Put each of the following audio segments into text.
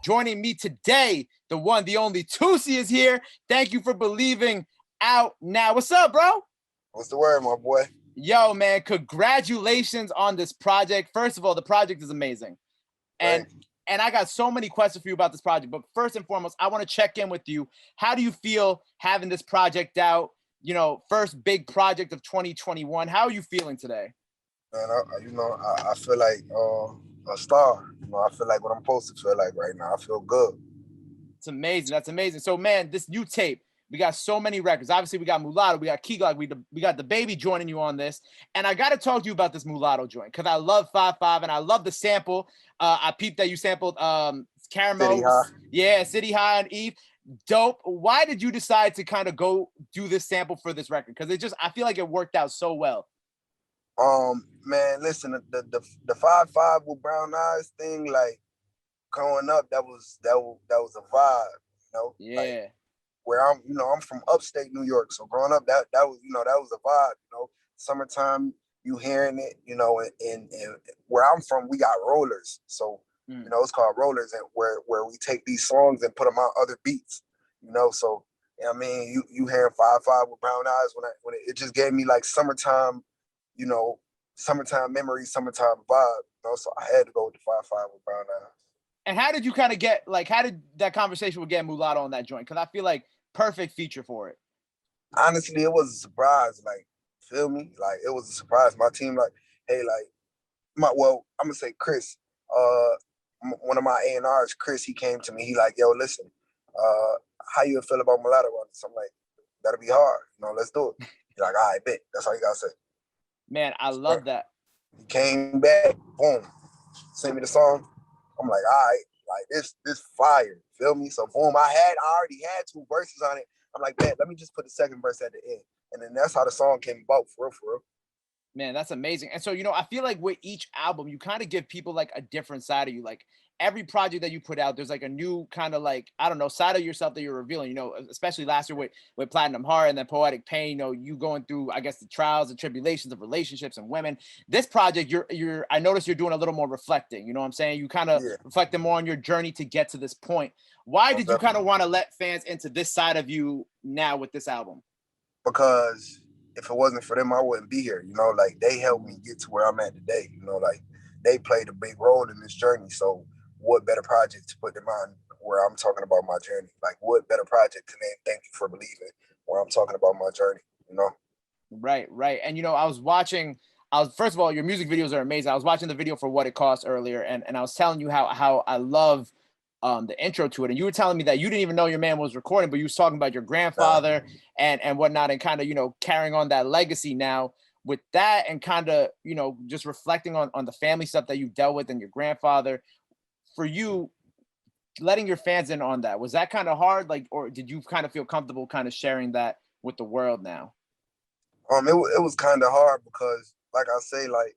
joining me today, the one, the only Toosii is here. Thank you for believing out now. What's up, bro? What's the word, my boy? Yo, man, congratulations on this project. First of all, the project is amazing. And I got so many questions for you about this project. But first and foremost, I want to check in with you. How do you feel having this project out? You know, first big project of 2021. How are you feeling today? Man, I feel like a star. I feel like what I'm supposed to feel like right now. I feel good. It's amazing. That's amazing. So, man, this new tape, we got so many records. Obviously, we got Mulatto, we got Key Glock, we got the baby joining you on this. And I got to talk to you about this Mulatto joint because I love 5-5 and I love the sample. I peeped that you sampled Caramel. City High. Yeah, City High and Eve. Dope. Why did you decide to kind of go do this sample for this record? Because I feel like it worked out so well. Man, listen, the 5-5 with brown eyes thing, like growing up, that was a vibe, Yeah. Like, where I'm from upstate New York, so growing up, that was that was a vibe, Summertime, you hearing it, and where I'm from, we got rollers, so it's called rollers, and where we take these songs and put them on other beats, so I mean, you hearing 5-5 with brown eyes when it just gave me like summertime. Summertime memories, summertime vibe. So I had to go with the 5-5 with brown eyes. And how did you kind of how did that conversation with getting Mulatto on that joint? Because I feel like perfect feature for it. Honestly, it was a surprise. Like, feel me? Like, it was a surprise. My team, like, hey, like, I'm gonna say Chris. One of my A&Rs, Chris, he came to me. He like, yo, listen, how you feel about Mulatto on this? I'm like, that'll be hard. Let's do it. He's like, all right, bet. That's all you gotta say. Man, I love that. He came back, boom, sent me the song. I'm like, all right, like this fire, feel me? So boom, I already had 2 verses on it. I'm like, man, let me just put the second verse at the end. And then that's how the song came about, for real. Man, that's amazing. And so, I feel like with each album, you kind of give people like a different side of you. Like every project that you put out, there's like a new kind of like, I don't know, side of yourself that you're revealing, especially last year with Platnium Heart and then Poetic Pain, you going through, I guess, the trials and tribulations of relationships and women. This project, I noticed you're doing a little more reflecting, you know what I'm saying? You kind of reflecting more on your journey to get to this point. Why did you kind of want to let fans into this side of you now with this album? Because if it wasn't for them, I wouldn't be here. Like they helped me get to where I'm at today. Like they played a big role in this journey. So what better project to put them on where I'm talking about my journey? Like what better project to name Thank You for Believing where I'm talking about my journey, Right. And first of all, your music videos are amazing. I was watching the video for What It Costs earlier, and I was telling you how I love the intro to it, and you were telling me that you didn't even know your man was recording, but you was talking about your grandfather and whatnot, and kind of carrying on that legacy now with that, and kind of just reflecting on the family stuff that you've dealt with and your grandfather. For you, letting your fans in on that, was that kind of hard, like, or did you kind of feel comfortable kind of sharing that with the world now? It was kind of hard because, like I say, like,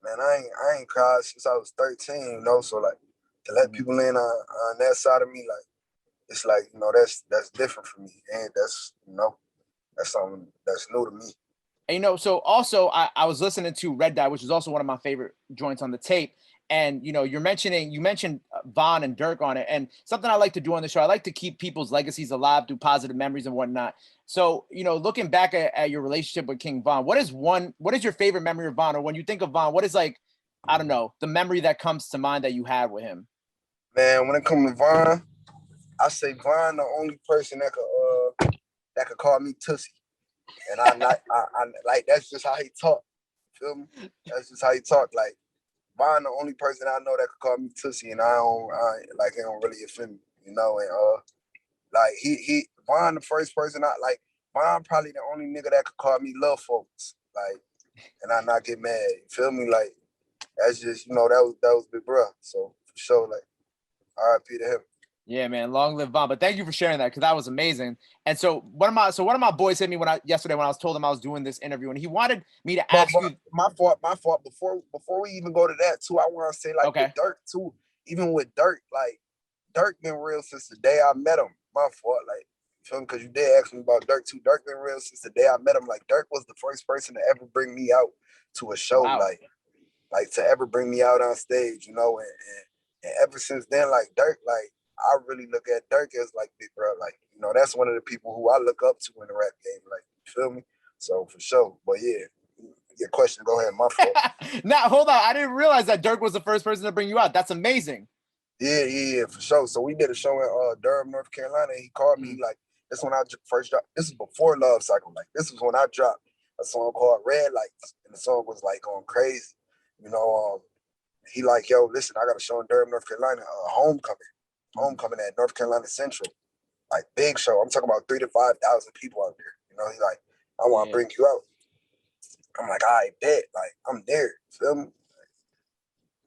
man, I ain't cried since I was 13, so like to let people in on that side of me, like, it's like, that's different for me, and that's that's something that's new to me. And so also I was listening to Red Dye, which is also one of my favorite joints on the tape. And you mentioned Von and Dirk on it, and something I like to do on the show, I like to keep people's legacies alive through positive memories and whatnot. So looking back at your relationship with King Von, what is your favorite memory of Von, or when you think of Von, what is, like, I don't know, the memory that comes to mind that you had with him? Man, when it comes to Von, I say Von the only person that could call me Toosii, and I like, that's just how he talk. Feel me? That's just how he talk. Like, Von the only person I know that could call me Toosii, and he don't really offend me, and like he Von the first person Von probably the only nigga that could call me love folks, like, and I not get mad. You feel me? Like, that's just, that was big bro. So for sure, like, R.I.P. to him. Yeah, man, long live Von. But thank you for sharing that, because that was amazing. And so one of my boys hit me yesterday when I was told him I was doing this interview, and he wanted me to ask you. My fault. Before we even go to that too, I want to say, like, with Dirk too. Even with Dirk, like, Dirk been real since the day I met him. My fault, like, feel me? Because you did ask me about Dirk too. Dirk been real since the day I met him. Like, Dirk was the first person to ever bring me out to a show, like to ever bring me out on stage, and ever since then, like, Dirk, like, I really look at Dirk as like big bro. Like, you know, that's one of the people who I look up to in the rap game. Like, you feel me? So for sure. But yeah, your question, go ahead. My fault. Now, hold on. I didn't realize that Dirk was the first person to bring you out. That's amazing. Yeah, for sure. So we did a show in Durham, North Carolina. And he called me like, this when I first dropped. This is before Love Cycle. Like, this was when I dropped a song called Red Lights, and the song was like going crazy. You know, he like, yo, listen, I got a show in Durham, North Carolina, homecoming at North Carolina Central, like big show. I'm talking about 3,000 to 5,000 people out there. You know, he's like, I want to bring you out. I'm like, I bet, like I'm there. Feel me? Man,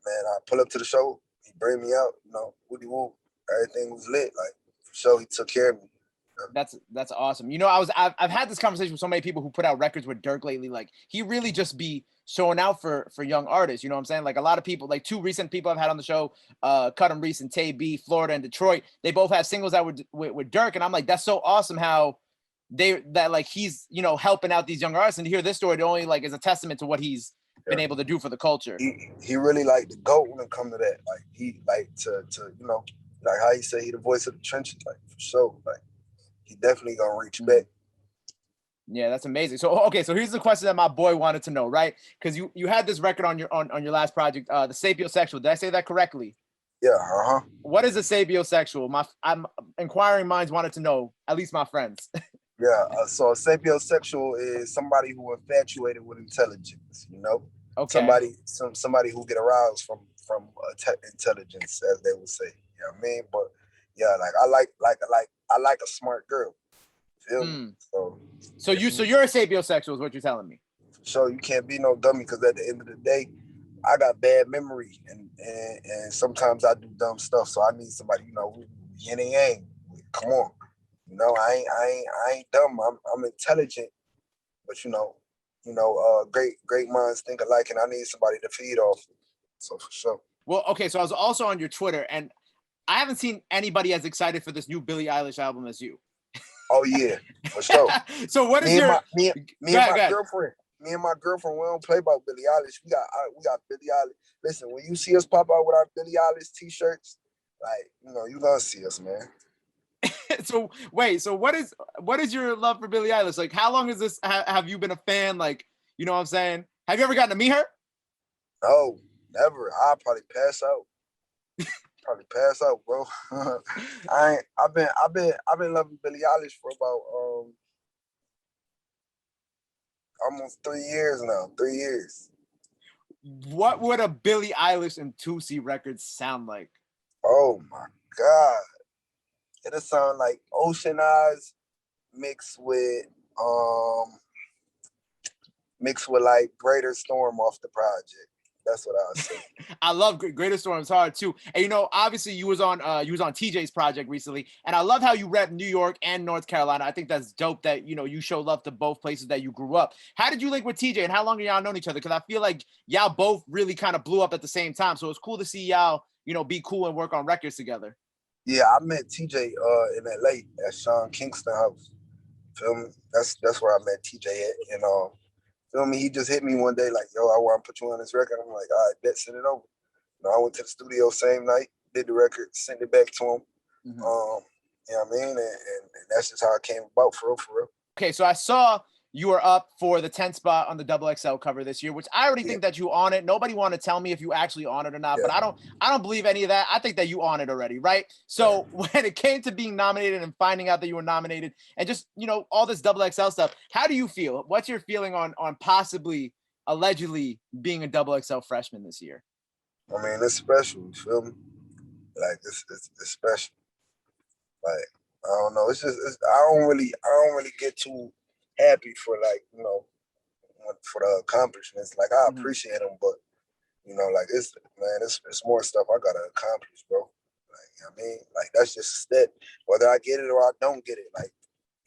I pull up to the show. He bring me out. You know, woody woo. Everything was lit. Like for sure, he took care of me. That's awesome. You know, I've had this conversation with so many people who put out records with Dirk lately. Like he really just be showing out for young artists. You know what I'm saying? Like a lot of people, like two recent people I've had on the show, Cut 'em Reese and Tay B, Florida and Detroit. They both have singles that were with Dirk, and I'm like, that's so awesome how like he's, you know, helping out these young artists. And to hear this story, it only like is a testament to what he's been able to do for the culture. He really like the GOAT when it come to that. Like he like to you know, like how he say he the voice of the trenches. Like for sure. Like he definitely gonna reach back. Yeah, that's amazing. So okay, so here's the question that my boy wanted to know, right? Because you had this record on your last project, the Sapiosexual. Did I say that correctly? Yeah, What is a sapiosexual? I'm inquiring minds wanted to know, at least my friends. Yeah, so a sapiosexual is somebody who infatuated with intelligence, you know? Okay. Somebody who get aroused from intelligence, as they would say. You know what I mean? But yeah, like I like a smart girl. Feel me? So you're a sapiosexual is what you're telling me. So you can't be no dummy because at the end of the day, I got bad memory and sometimes I do dumb stuff. So I need somebody, you know, yin and yang. Come on. You know, I ain't dumb. I'm intelligent, but you know, great minds think alike, and I need somebody to feed off. So for sure. Well, okay, so I was also on your Twitter, and I haven't seen anybody as excited for this new Billie Eilish album as you. Oh yeah, for sure. So what is me and my girlfriend? Me and my girlfriend, we don't play about Billie Eilish. We got Billie Eilish. Listen, when you see us pop out with our Billie Eilish t-shirts, like you know, you gonna see us, man. So wait, so what is your love for Billie Eilish? Like, how long is this? Have you been a fan? Like, you know what I'm saying? Have you ever gotten to meet her? No, never. I'll probably pass out. Bro. I've been loving Billie Eilish for about almost 3 years now. 3 years. What would a Billie Eilish and Toosii record sound like? Oh my God. It'll sound like Ocean Eyes mixed with like Greater Storm off the project. That's what I would say. I love Greater Storm's hard too. And you know, obviously you was on TJ's project recently, and I love how you rep New York and North Carolina. I think that's dope that, you know, you show love to both places that you grew up. How did you link with TJ, and how long have y'all known each other? Because I feel like y'all both really kind of blew up at the same time. So it's cool to see y'all, you know, be cool and work on records together. Yeah, I met TJ in LA at Sean Kingston house. Feel me? That's where I met TJ at. And feel me? He just hit me one day like, yo, I want to put you on this record. I'm like, all right, bet, send it over. You know, I went to the studio same night, did the record, sent it back to him. You know what I mean? And that's just how it came about, for real. Okay, so I saw you were up for the 10th spot on the XXL cover this year, which I already think that you on it. Nobody want to tell me if you actually on it or not, but I don't believe any of that. I think that you on it already, right? So when it came to being nominated and finding out that you were nominated and just, you know, all this XXL stuff, how do you feel? What's your feeling on possibly, allegedly being a XXL freshman this year? I mean, it's special, you feel me? Like it's special. Like, I don't know. I don't really get too happy for, like, you know, for the accomplishments. Like, I appreciate them, but you know, like it's more stuff I gotta accomplish, bro. Like, you know what I mean? Like, that's just a step. Whether I get it or I don't get it. Like,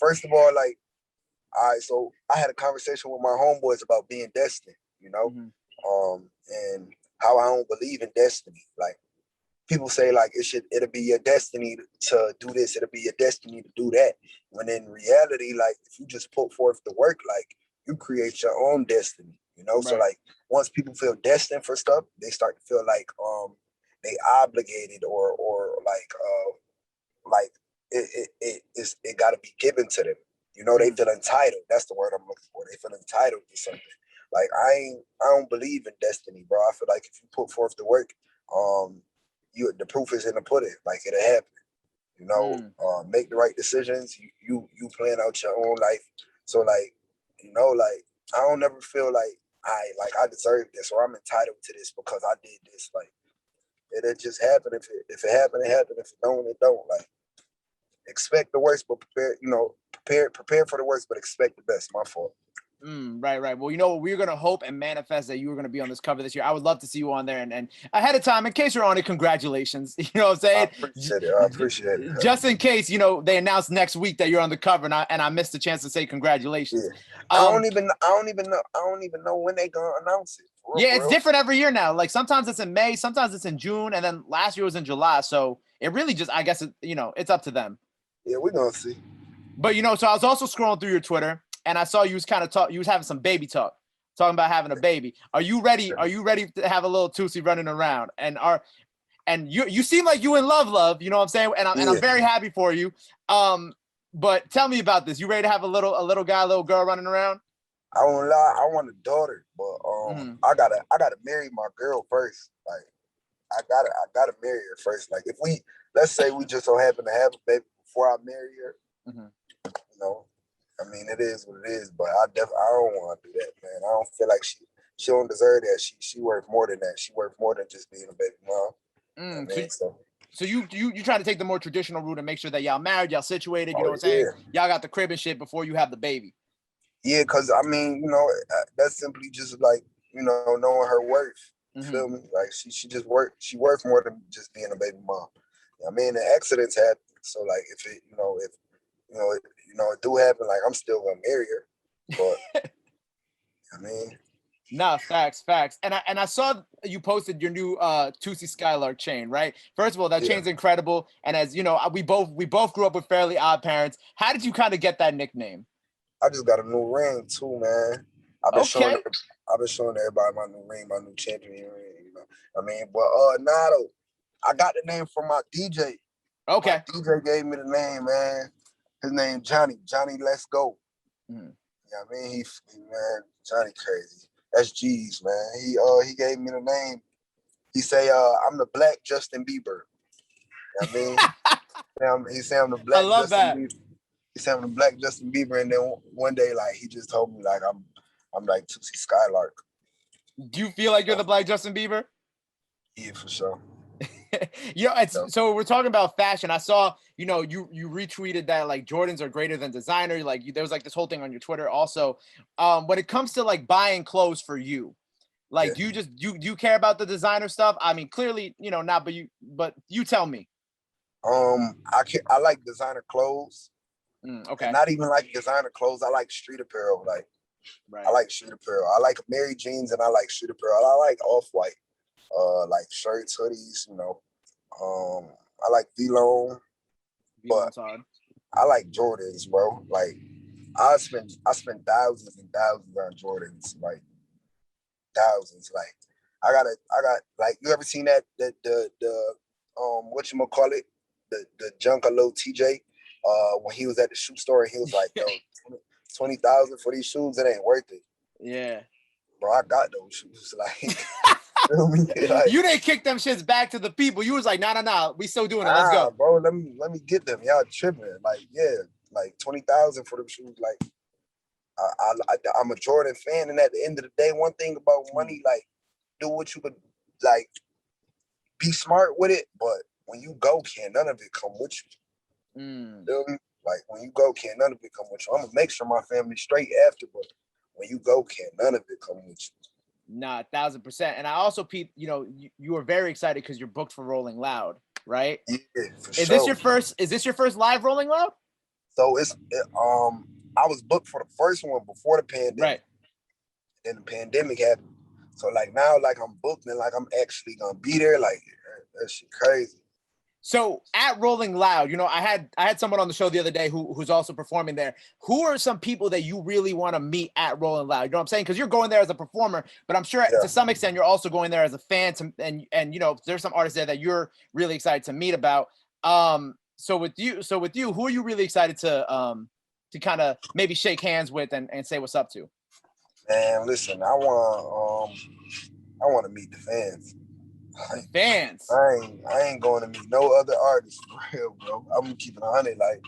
first of all, like, all right, so I had a conversation with my homeboys about being destined, you know, and how I don't believe in destiny. Like, people say like it'll be your destiny to do this, it'll be your destiny to do that. When in reality, like, if you just put forth the work, like, you create your own destiny, you know? Right. So like, once people feel destined for stuff, they start to feel like they obligated or like like it got to be given to them. You know, they feel entitled. That's the word I'm looking for. They feel entitled to something. Like I don't believe in destiny, bro. I feel like if you put forth the work, the proof is in the pudding. Like it'll happen. You know, make the right decisions. You plan out your own life. So like, you know, like I don't never feel like I deserve this or I'm entitled to this because I did this. Like it just happened. If it happened, it happened. If it don't, it don't. Like expect the worst, but prepare. You know, prepare for the worst, but expect the best. My fault. Right. Well, you know, we're going to hope and manifest that you were going to be on this cover this year. I would love to see you on there. And ahead of time, in case you're on it, congratulations. You know what I'm saying? I appreciate it. Just in case, you know, they announce next week that you're on the cover and I missed the chance to say congratulations. Yeah. I don't even know when they going to announce it. It's different every year now. Like sometimes it's in May, sometimes it's in June. And then last year was in July. So it really just, I guess, it's up to them. Yeah, we're going to see. But, you know, so I was also scrolling through your Twitter. And I saw you was you was having some baby talking about having a baby. Are you ready? Are you ready to have a little Toosii running around? And you seem like you in love, you know what I'm saying? And I'm very happy for you. But tell me about this. You ready to have a little guy, a little girl running around? I won't lie, I want a daughter, but I gotta marry my girl first. Like I gotta marry her first. Like if let's say we just so happen to have a baby before I marry her, you know. I mean, it is what it is, but I don't want to do that, man. I don't feel like she don't deserve that. She worth more than that. She worth more than just being a baby mom. So you trying to take the more traditional route and make sure that y'all married, y'all situated, you know what I'm saying? Y'all got the crib and shit before you have the baby. Yeah, because I mean, you know, that's simply just like, you know, knowing her worth. You feel me? Like she worth more than just being a baby mom. I mean, the accidents happen. So like if it do happen, like I'm still gonna marry her. But I mean, nah, facts. And I saw you posted your new Toosii Skylark chain, right? First of all, that chain's incredible. And as you know, we both grew up with fairly odd parents. How did you kind of get that nickname? I just got a new ring too, man. I've been showing everybody my new ring, my new champion ring. You know, I mean, but Nado, I got the name from my DJ. Okay. My DJ gave me the name, man. His name Johnny. Let's go. You know what I mean? Man, Johnny crazy. That's G's, man. He gave me the name. He say I'm the Black Justin Bieber. You know what I mean? He say I'm the Black I love Justin that. Bieber. He said I'm the Black Justin Bieber, and then one day, like he just told me, like I'm like Toosii Skylark. Do you feel like you're the Black Justin Bieber? Yeah, for sure. So we're talking about fashion. I saw, you know, you retweeted that like Jordans are greater than designer. Like there was like this whole thing on your Twitter. Also, when it comes to like buying clothes for you, like do you care about the designer stuff? I mean, clearly, you know, not, but you tell me. I like designer clothes. Okay. And not even like designer clothes. I like street apparel. Like, I like street apparel. I like Mary jeans and I like street apparel. I like off-white, like shirts, hoodies. You know, I like V-Lone, but I like Jordans, bro. Like, I spend thousands and thousands on Jordans, like thousands. Like, I got like, you ever seen that the whatchamacallit, the Junkaloo TJ? When he was at the shoe store and he was like, yo, 20,000 for these shoes, it ain't worth it. Yeah. Bro, I got those shoes. Like, you didn't kick them shits back to the people. You was like, nah, we still doing it. Let's go. Bro, let me get them. Y'all tripping. Like, yeah, like 20,000 for them shoes. Like, I'm a Jordan fan, and at the end of the day, one thing about money, like, do what you could, like, be smart with it, but when you go, can't none of it come with you. Feel me? Like when you go, can't none of it come with you. I'm gonna make sure my family's straight after, but when you go, can't none of it come with you. Nah, 1,000%. And I also, Pete, you know, you were very excited because you're booked for Rolling Loud, right? Yeah, for sure. Is this your first live Rolling Loud? So I was booked for the first one before the pandemic. Right. Then the pandemic happened. So like now, like I'm booked and like I'm actually gonna be there. Like that shit crazy. So at Rolling Loud, you know, I had someone on the show the other day who's also performing there. Who are some people that you really want to meet at Rolling Loud? You know what I'm saying? Because you're going there as a performer, but I'm sure to some extent you're also going there as a fan. And you know, there's some artists there that you're really excited to meet about. so with you, who are you really excited to kind of maybe shake hands with and say what's up to? Man, listen, I want to meet the fans. The fans. I ain't going to meet no other artists for real, bro. I'm keeping 100. Like,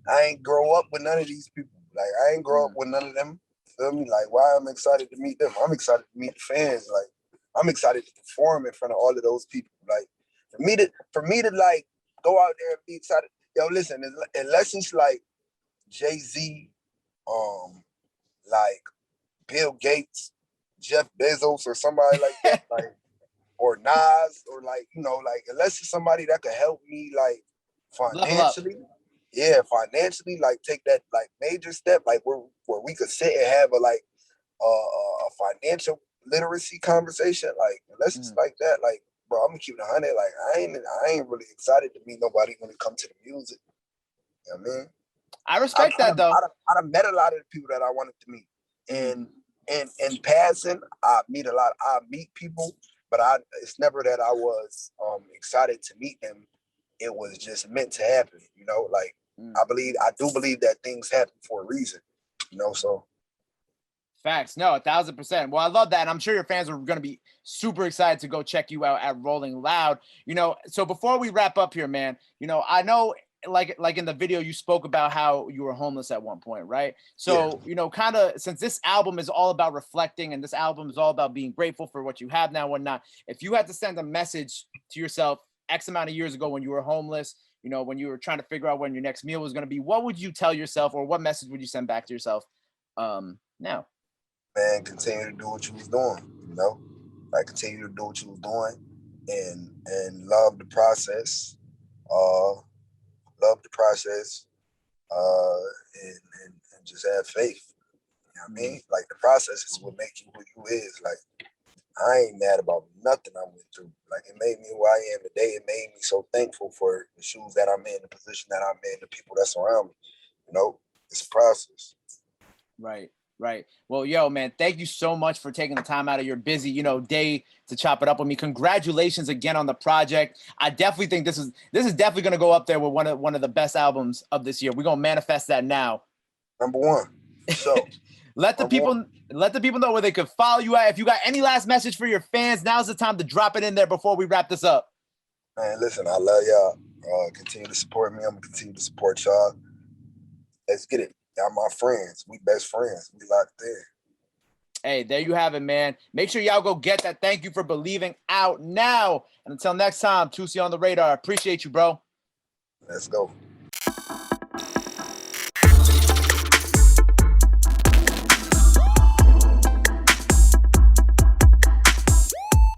I ain't grow up with none of these people. Like, I ain't grow up with none of them. Feel me? Like, why I'm excited to meet them? I'm excited to meet the fans. Like, I'm excited to perform in front of all of those people. Like, for me to like go out there and be excited. Yo, listen, unless it's like Jay-Z, like Bill Gates, Jeff Bezos, or somebody like that, like, or Nas, or like, you know, like, unless it's somebody that could help me like Level up. financially, like take that like major step, like where we could sit and have a financial literacy conversation. Like, unless it's like that, like, bro, I'm gonna keep it 100. Like, I ain't really excited to meet nobody when it comes to the music. You know what I mean? I respect that though. I done met a lot of the people that I wanted to meet, and in passing, I meet people, but it's never that I was excited to meet them. It was just meant to happen, you know. Like, I do believe that things happen for a reason, you know. So facts, no, 1,000%. Well, I love that, and I'm sure your fans are going to be super excited to go check you out at Rolling Loud. You know, so before we wrap up here, man, you know, I know, like in the video, you spoke about how you were homeless at one point, right? So, you know, kind of, since this album is all about reflecting, and this album is all about being grateful for what you have now and whatnot, if you had to send a message to yourself X amount of years ago when you were homeless, you know, when you were trying to figure out when your next meal was going to be, what would you tell yourself, or what message would you send back to yourself now? man, continue to do what you was doing, you know. Like, continue to do what you was doing, and love the process. Love the process, and just have faith. You know what I mean? Like, the process is what makes you who you is. Like, I ain't mad about nothing I went through. Like, it made me who I am today. It made me so thankful for the shoes that I'm in, the position that I'm in, the people that's around me. You know, it's a process. Right. Right. Well, yo, man, thank you so much for taking the time out of your busy, you know, day to chop it up with me. Congratulations again on the project. I definitely think this is definitely going to go up there with one of the best albums of this year. We're going to manifest that now. Number one. So let the people know where they could follow you at. If you got any last message for your fans, now's the time to drop it in there before we wrap this up. Man, listen, I love y'all. Continue to support me. I'm gonna continue to support y'all. Let's get it. Y'all my friends. We best friends. We locked in. Hey, there you have it, man. Make sure y'all go get that. Thank you for believing out now. And until next time, Toosii on the radar. Appreciate you, bro. Let's go.